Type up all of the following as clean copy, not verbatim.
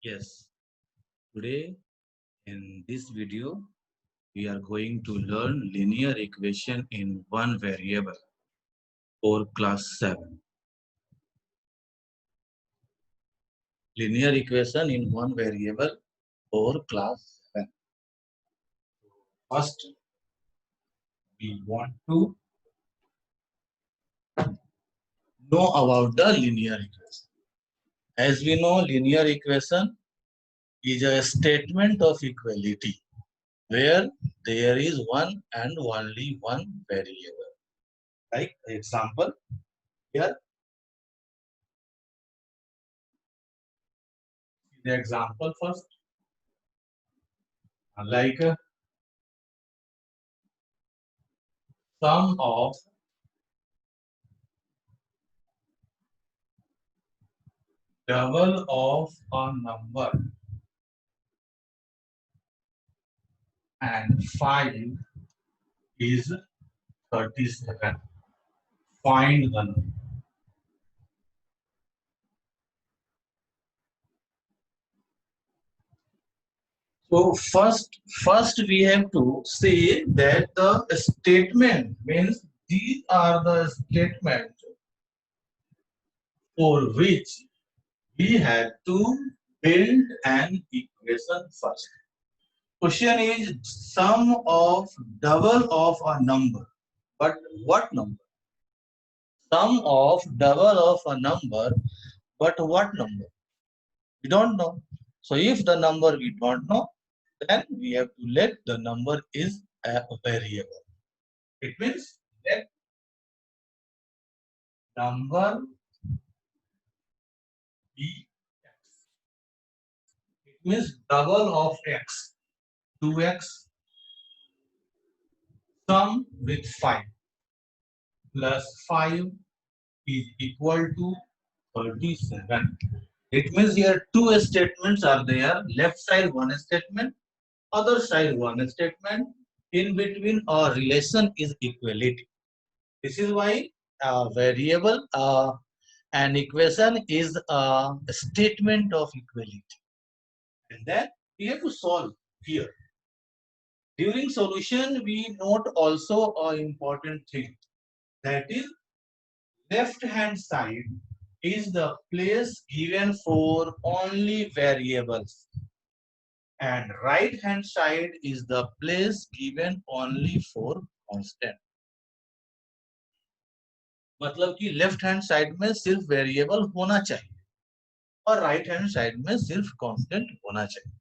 Yes, today in this video we are going to learn linear equation in one variable for class 7. Linear equation in one variable for class 7. First, we want to know about the linear equation. As we know, linear equation is a statement of equality where there is one and only one variable. Like example, here the example first, like sum of double of a number and 5 is 37. Find the number. So first we have to say that the statement means these are the statements for which we have to build an equation first. Question is sum of double of a number. But what number? Sum of double of a number, but what number? We don't know. So if the number we don't know, then we have to let the number is a variable. It means let number be x. It means double of x, 2x, sum with 5 plus 5 is equal to 37. It means here two statements are there. Left side one statement, other side one statement. In between a relation is equality. This is why a variable, an equation is a statement of equality. And then we have to solve here. During solution, we note also an important thing. That is, left hand side is the place given for only variables. And right hand side is the place given only for constant. मतलब कि left hand side में सिर्फ variable होना चाहिए और right hand side में सिर्फ constant होना चाहिए.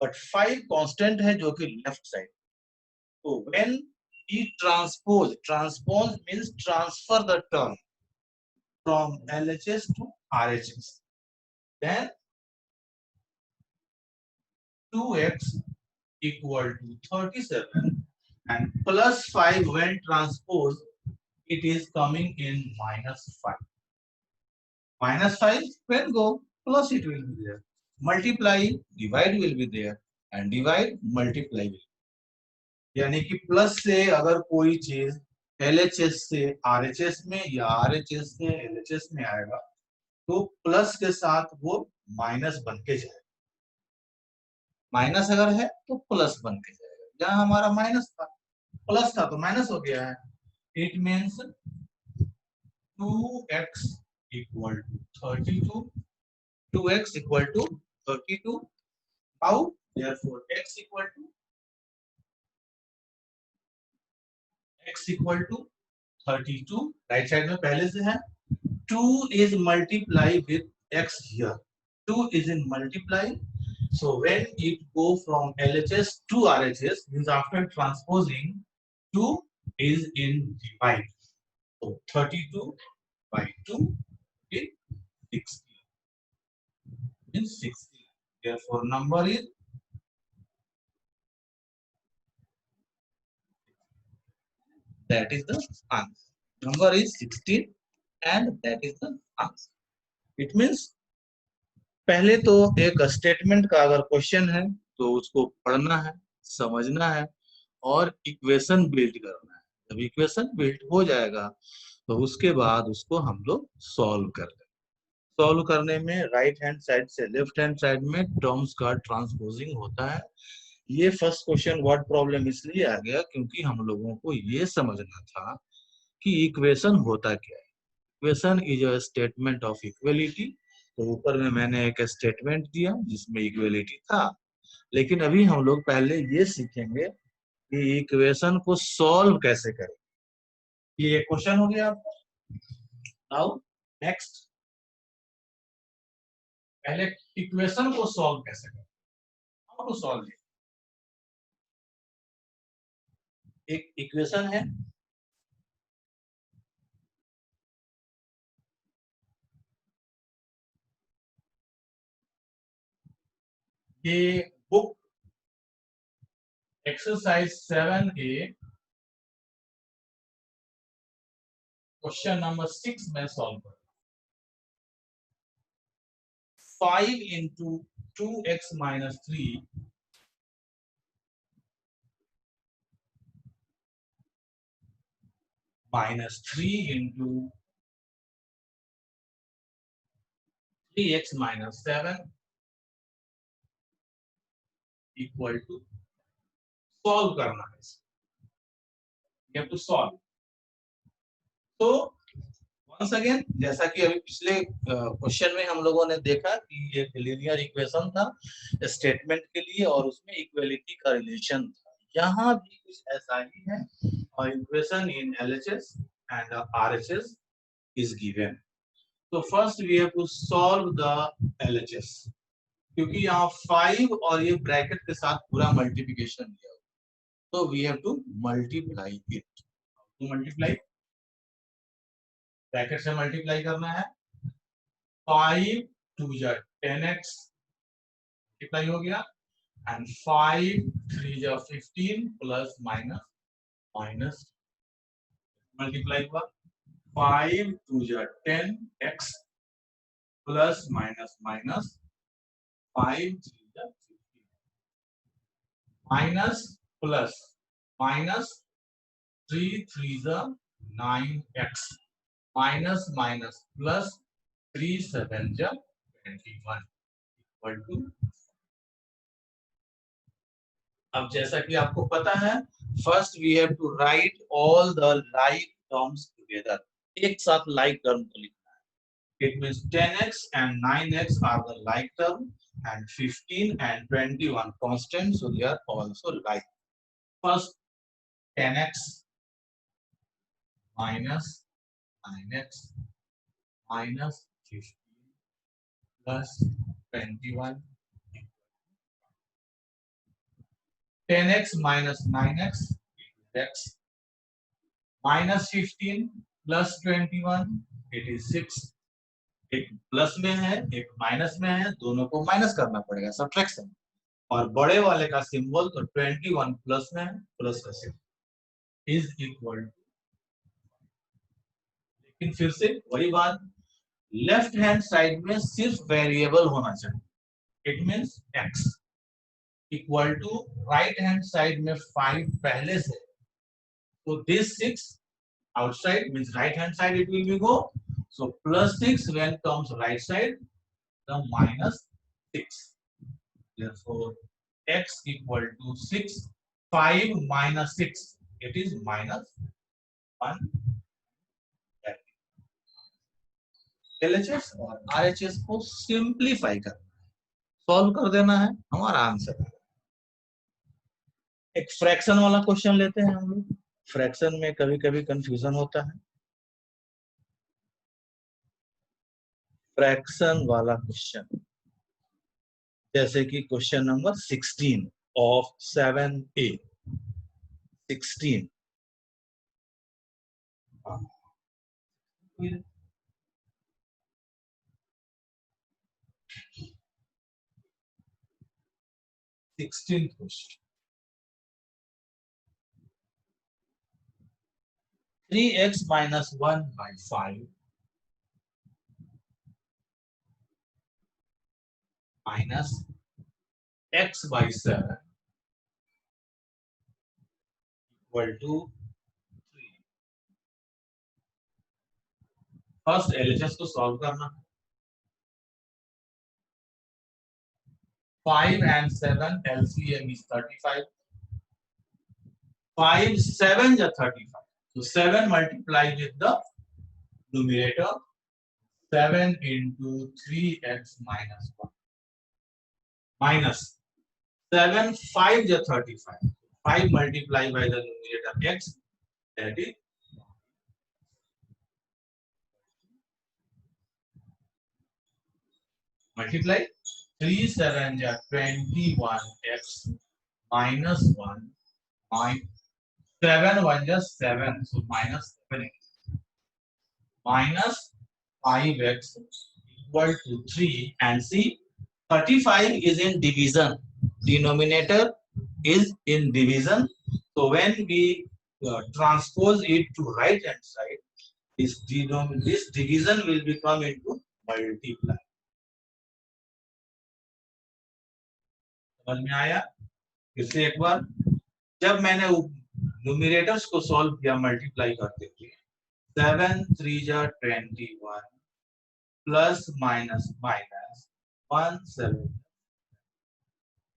बट 5 कांस्टेंट है जो कि लेफ्ट साइड. तो when we transpose means transfer the term from LHS to RHS, then 2x equal to 37 and plus 5 when transposed it is coming in -5. -5 when go plus it will be there. Multiply, divide will be there and divide, multiply will. यानी कि plus से अगर कोई चीज LHS से RHS में या RHS से LHS में आएगा तो प्लस के साथ वो माइनस बन के जाएगा. माइनस अगर है तो प्लस बन के जाएगा. जहां हमारा माइनस था प्लस था तो माइनस हो गया है. It means 2x equal to 32. 2x equal to 32. How? Therefore, x equal to 32. Right side में पहले से है. 2 is multiply with x here. 2 is in multiply. So when it go from LHS to RHS, means after transposing, 2 is in divide. So 32 by 2 is 60. Means 60. Therefore, number is that is the answer. Number is 16 and that is the answer. It means पहले तो एक statement का अगर question है तो उसको पढ़ना है, समझना है और इक्वेशन बिल्ड करना है. जब इक्वेशन बिल्ड हो जाएगा तो उसके बाद उसको हम लोग सॉल्व कर लेंगे. सॉल्व करने में राइट हैंड साइड से लेफ्ट हैंड साइड में टर्म्स का ट्रांसपोजिंग होता है। ये फर्स्ट क्वेश्चन वर्ड प्रॉब्लम इसलिए आ गया क्योंकि हम लोगों को ये समझना था कि इक्वेशन होता क्या है। Equation is a statement of equality. तो ऊपर में मैंने एक स्टेटमेंट दिया जिसमें इक्वलिटी था, लेकिन अभी हम लोग पहले ये सीखेंगे कि इक्वेशन को सॉल्व कैसे करें। ये क्वेश्चन हो गया आपका। नाउ नेक्स्ट, पहले इक्वेशन को सॉल्व कैसे करें, हाउ टू सॉल्व इट। एक इक्वेशन है, ये book exercise 7A question number 6 में सॉल्व करें। 5 into 2x minus 3 minus 3 into 3x minus 7 equal to solve करना है। You have to solve. तो वंस अगेन, जैसा कि अभी पिछले क्वेश्चन में हम लोगों ने देखा कि एक लीनियर इक्वेशन था स्टेटमेंट के लिए और उसमें इक्वलिटी का रिलेशन था, यहाँ भी कुछ ऐसा ही है। और equation in LHS and RHS is given. तो first we have to solve the LHS, क्योंकि यहाँ 5 और ये ब्रैकेट के साथ पूरा मल्टीप्लिकेशन दिया, तो we have to multiply it. To multiply, bracket से मल्टीप्लाई करना है। 5 2 जा 10x मल्टीप्लाई हो गया, एंड 5 3 जा 15 प्लस माइनस माइनस मल्टीप्लाई हुआ। 5 2 जा 10x प्लस माइनस माइनस 5 3 जा 15 माइनस प्लस माइनस 3 3 जा 9x माइनस माइनस प्लस 3 7 जा 21 इक्वल टू। अब जैसा कि आपको पता है, first we have to write all the like terms together. एक साथ लाइक टर्म को लिखना है। It means 10x and 9x are the like term and 15 and 21 constant, so they are also like. First 10x minus 9x minus 15 plus 21, 10x minus 9x x minus 15 plus 21 it is 6। एक plus में है एक minus में है, दोनों को minus करना पड़ेगा, सब्ट्रैक्शन। और बड़े वाले का सिंबल तो 21 प्लस में है, प्लस का सिंबल इज इक्वल टू। लेकिन फिर से वही बात, लेफ्ट हैंड साइड में सिर्फ वेरिएबल होना चाहिए। It means x equal to right hand side में 5 पहले से, तो this 6 outside means right hand side it will be go, so plus 6 when comes right side the minus 6, therefore x equal to 6, 5 minus 6 it is minus 1। LHS और RHS को simplify करना है, solve कर देना है, हमारा आंसर है। एक फ्रैक्शन वाला क्वेश्चन लेते हैं हम लोग। फ्रैक्शन में कभी कभी कंफ्यूजन होता है। फ्रैक्शन वाला क्वेश्चन जैसे कि question number 16 of 7A 16। 16th question, 3x minus 1 by 5 minus x by 7 equal to 3। First LHS को सॉल्व करना है। 5 and 7 LCM is 35. 5 7 is 35. So 7 multiplied with the numerator. 7 into 3x minus 1 minus 7 5 is 35. 5 multiplied by the numerator x, that is multiply 3 7 is 21x minus 1 minus 7 1 is 7, so minus 7x minus 5x equal to 3, and see 35 is in division, denominator is in division, so when we transpose it to right hand side, this division will become into multiply. समझ में आया? फिर से एक बार, जब मैंने numerators को solve किया मल्टीप्लाई करते हुए, 7 3 जा 21 plus minus minus 1 7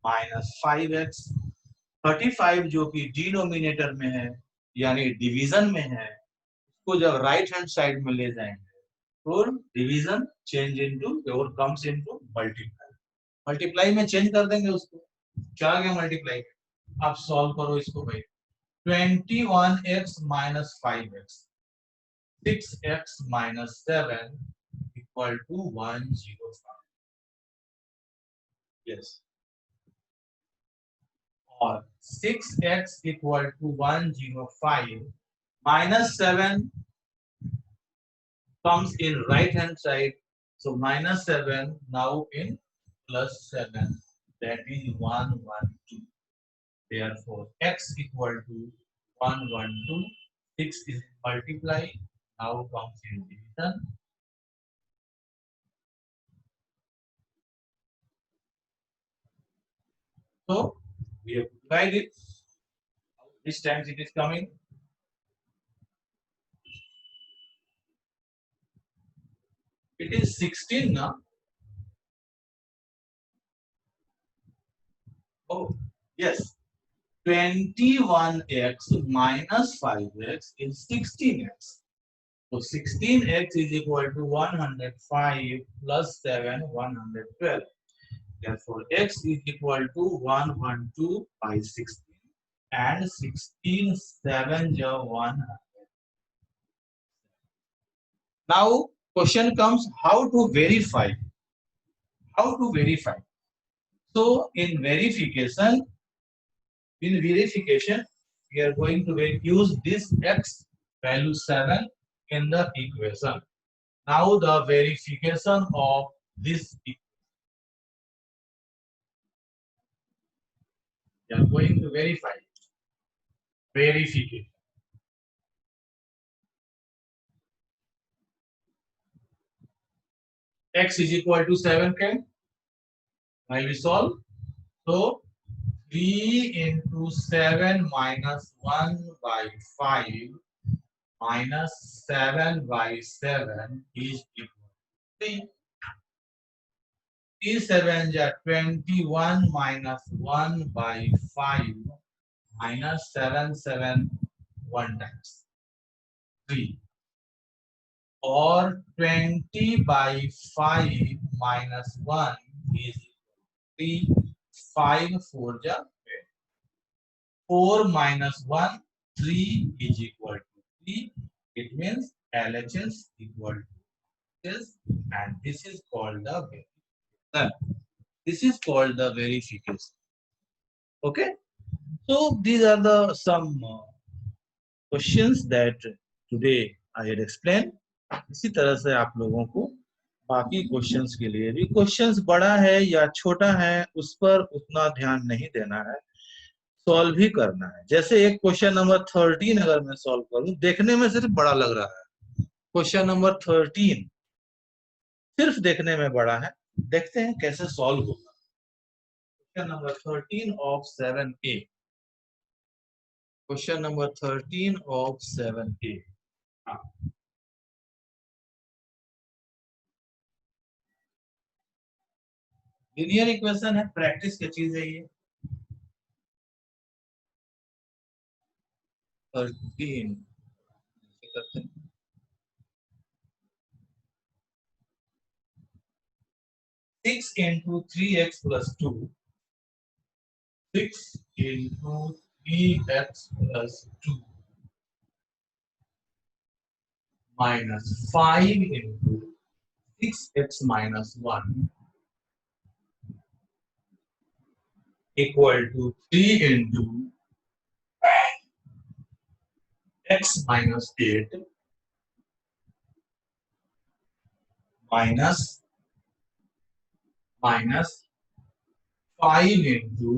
minus 5x 35 जो कि डिनोमिनेटर में है यानी डिवीजन में है, उसको जब राइट हैंड साइड में ले जाएंगे तो डिवीजन चेंज इनटू और कम्स इनटू मल्टीप्लाई. मल्टीप्लाई में चेंज कर देंगे उसको. क्या आ गया मल्टीप्लाई? आप सॉल्व करो इसको भाई. 21x minus 5x 6x minus 7 equal to 105. Yes. और 6x equal to 105 minus 7 comes in right hand side, so minus 7 now in plus 7, that is 112. Therefore x equal to 112. 6 is multiply, now comes in division. So we have to divide it. This times it is coming. It is 16 now. Oh, yes. 21x minus 5x is 16x. So 16x is equal to 105 plus 7, 112. Therefore, x is equal to 112 by 16 and 16 7 is 100. Now, question comes how to verify. How to verify? So, in verification, we are going to use this x value 7 in the equation. Now the verification of this equation. We are going to verify it. Verification. X is equal to 7 can. While we solve, so 3 into 7 minus 1 by 5 minus 7 by 7 is equal to 3. 3 7 is 21 minus 1 by 5 minus 7 7 1 times 3. Or 20 by 5 minus 1 is equal to 3. 5 4 is 4 minus 1, 3 is equal to 3. It means LHS equal to this, and this is called the verification. This is called the verification. Okay. So these are the some questions that today I had explained. इसी तरह से आप लोगों को बाकी questions के लिए भी, क्वेश्चंस बड़ा है या छोटा है उस पर उतना ध्यान नहीं देना है, सॉल्व ही करना है. जैसे एक क्वेश्चन नंबर 13 अगर मैं सॉल्व करूं, देखने में सिर्फ बड़ा लग रहा है, क्वेश्चन नंबर 13 सिर्फ देखने में बड़ा है, देखते हैं कैसे सॉल्व होगा. Question number 13 of 7A. Question number 13 of 7A. Linear equation है, प्रैक्टिस की चीज है ये। 13 करते हैं, 6 into 3x plus 2, 6 into 3x plus 2 minus 5 into 6x minus 1 equal to 3 into x minus 8 minus 5 into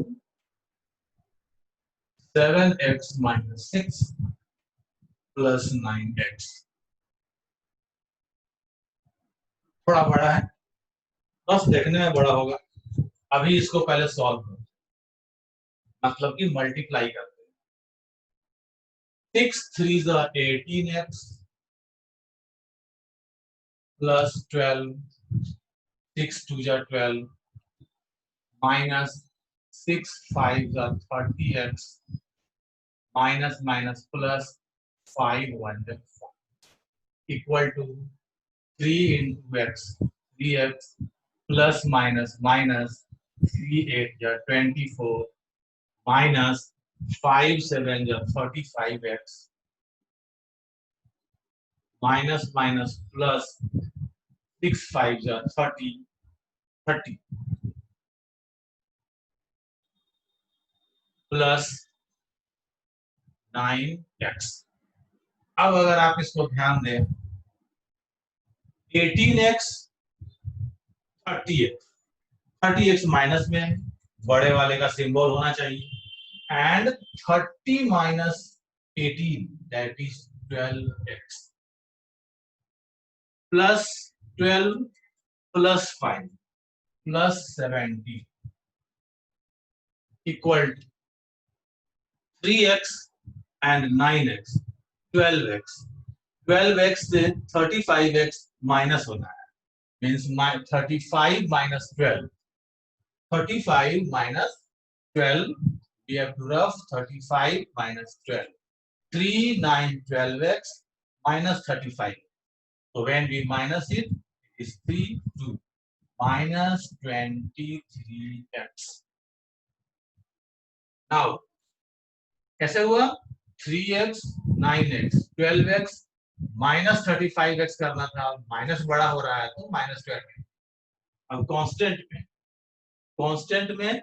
7x minus 6 plus 9x। थोड़ा बड़ा है, बस देखने में बड़ा होगा। अभी इसको पहले सॉल्व करो, मतलब कि मल्टीप्लाई करते हैं। 6 3 18x plus 12, 6 2 12 minus 6 5 30x minus minus plus 5 1 4 equal to 3 into x, 3x plus minus minus 3 8 24 minus 5 7 35x minus minus plus 6 5 30 plus 9x। अब अगर आप इसको ध्यान दें, 18x 30x, 30x माइनस में है, बड़े वाले का सिंबल होना चाहिए, and 30 minus 18 that is 12x plus 12 plus 5 plus 70 equal to 3x and 9x 12x। 12x से 35x माइनस होना है, means 35 minus 12, 35 minus 12, we have to rough 35 minus 12, 3 9 12x minus 35, so when we minus it, it is 3 2 minus 23x। now कैसे हुआ, 3x 9x 12x minus 35x करना था, minus बड़ा हो रहा है तो माइनस 12। अब कांस्टेंट में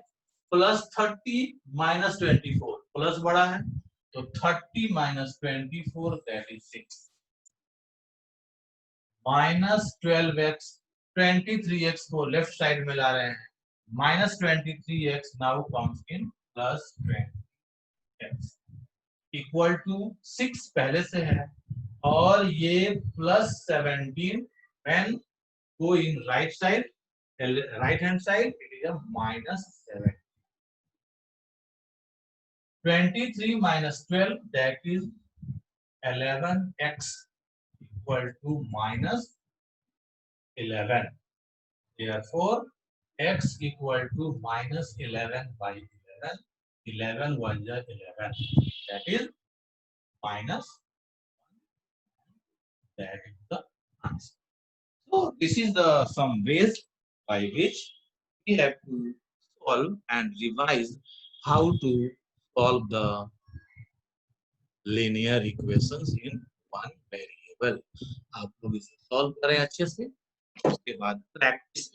प्लस 30 माइनस 24, प्लस बड़ा है तो 30 minus 24 that is 6 minus 12x, 23x को लेफ्ट साइड में ला रहे हैं, minus 23x now comes in plus 20x equal to 6 पहले से है, और ये plus 17 when go in right side, right hand side it is a minus 7, 23 minus 12 that is 11x equal to minus 11, therefore x equal to minus 11 by 11, 11 1 11, that is minus, that is the answer. So this is the some ways by which we have to solve and revise how to solve the linear equations in one variable। आप लोग इसे solve करें अच्छे से, उसके बाद practice